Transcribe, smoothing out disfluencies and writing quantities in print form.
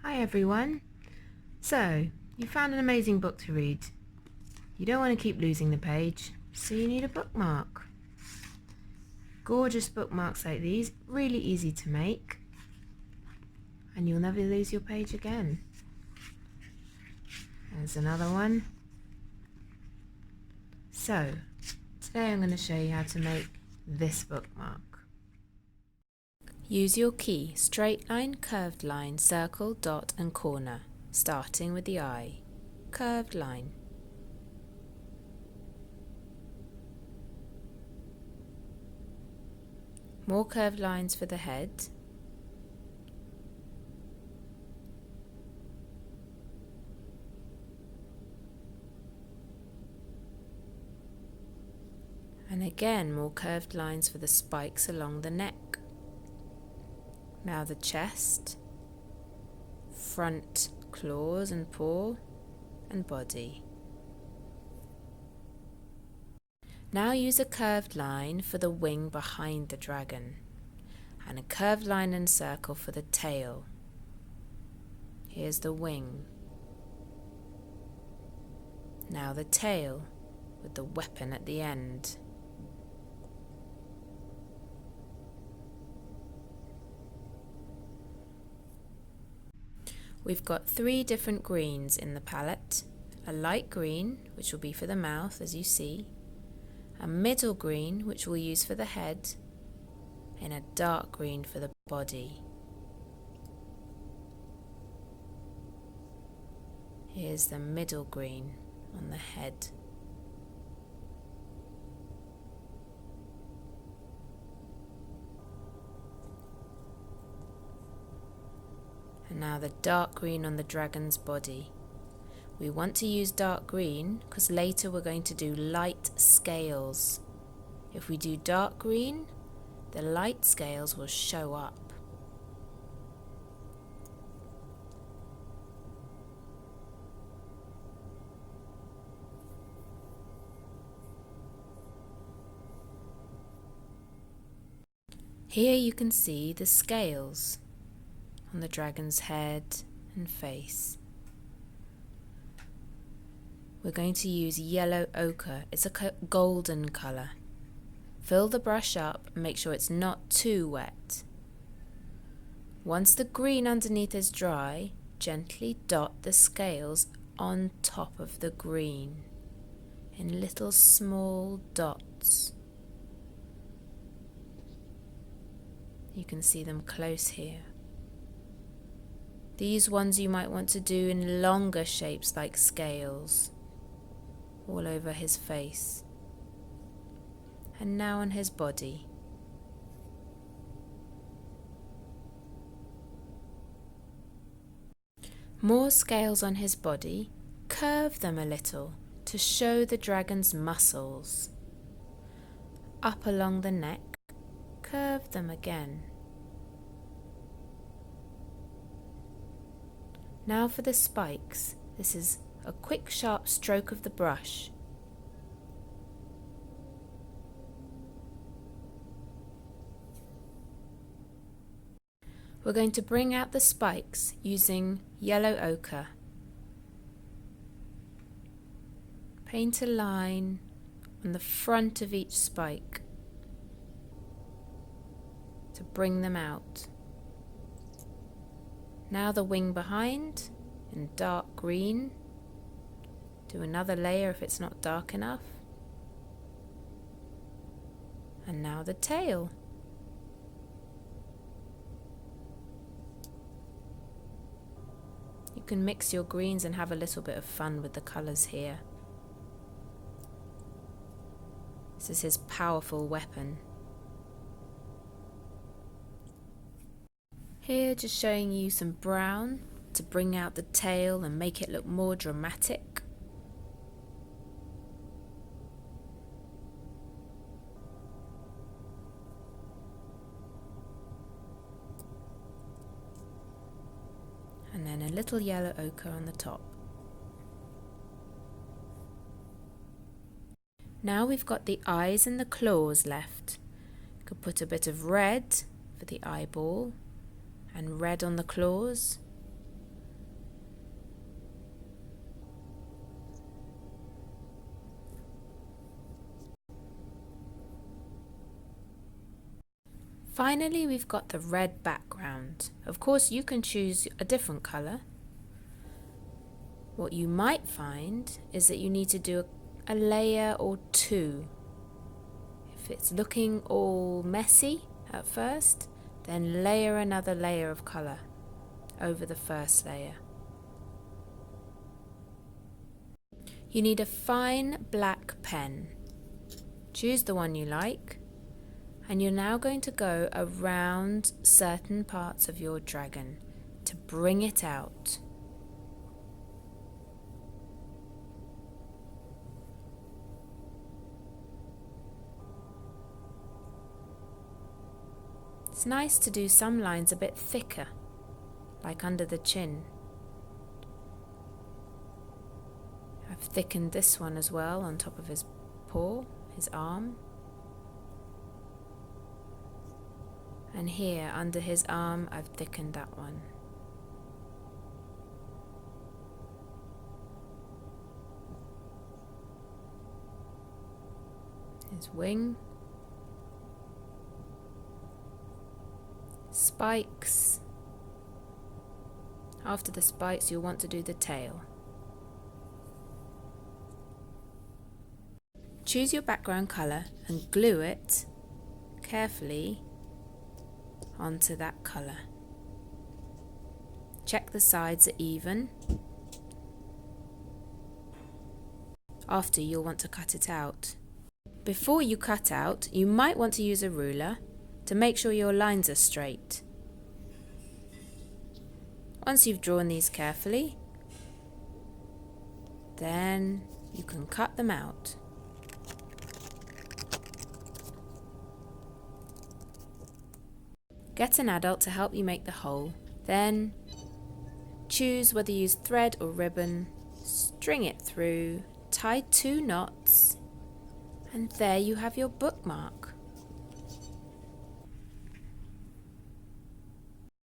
Hi everyone. So, you found an amazing book to read. You don't want to keep losing the page, so you need a bookmark. Gorgeous bookmarks like these, really easy to make, and you'll never lose your page again. There's another one. So, today I'm going to show you how to make this bookmark. Use your key, straight line, curved line, circle, dot and corner, starting with the eye. Curved line. More curved lines for the head. And again more curved lines for the spikes along the neck. Now the chest, front claws and paw, and body. Now use a curved line for the wing behind the dragon, and a curved line and circle for the tail. Here's the wing. Now the tail, with the weapon at the end. We've got 3 different greens in the palette. A light green, which will be for the mouth as you see, a middle green, which we'll use for the head, and a dark green for the body. Here's the middle green on the head. And now the dark green on the dragon's body. We want to use dark green because later we're going to do light scales. If we do dark green, the light scales will show up. Here you can see the scales on the dragon's head and face. We're going to use yellow ochre. It's a golden colour. Fill the brush up and make sure it's not too wet. Once the green underneath is dry, gently dot the scales on top of the green in little small dots. You can see them close here. These ones you might want to do in longer shapes like scales, all over his face. And now on his body. More scales on his body, curve them a little to show the dragon's muscles. Up along the neck, curve them again. Now for the spikes. This is a quick sharp stroke of the brush. We're going to bring out the spikes using yellow ochre. Paint a line on the front of each spike to bring them out. Now the wing behind in dark green. Do another layer if it's not dark enough. And now the tail. You can mix your greens and have a little bit of fun with the colours here. This is his powerful weapon. Here just showing you some brown to bring out the tail and make it look more dramatic. And then a little yellow ochre on the top. Now we've got the eyes and the claws left. You could put a bit of red for the eyeball and red on the claws. Finally, we've got the red background. Of course, you can choose a different colour. What you might find is that you need to do a layer or two. If it's looking all messy at first, then layer another layer of colour over the first layer. You need a fine black pen. Choose the one you like, and you're now going to go around certain parts of your dragon to bring it out. It's nice to do some lines a bit thicker, like under the chin. I've thickened this one as well on top of his paw, his arm. And here under his arm, I've thickened that one. His wing. Spikes. After the spikes, you'll want to do the tail. Choose your background colour and glue it carefully onto that colour. Check the sides are even. After, you'll want to cut it out. Before you cut out, you might want to use a ruler to make sure your lines are straight. Once you've drawn these carefully, then you can cut them out. Get an adult to help you make the hole. Then choose whether you use thread or ribbon, string it through, tie 2 knots, and there you have your bookmark.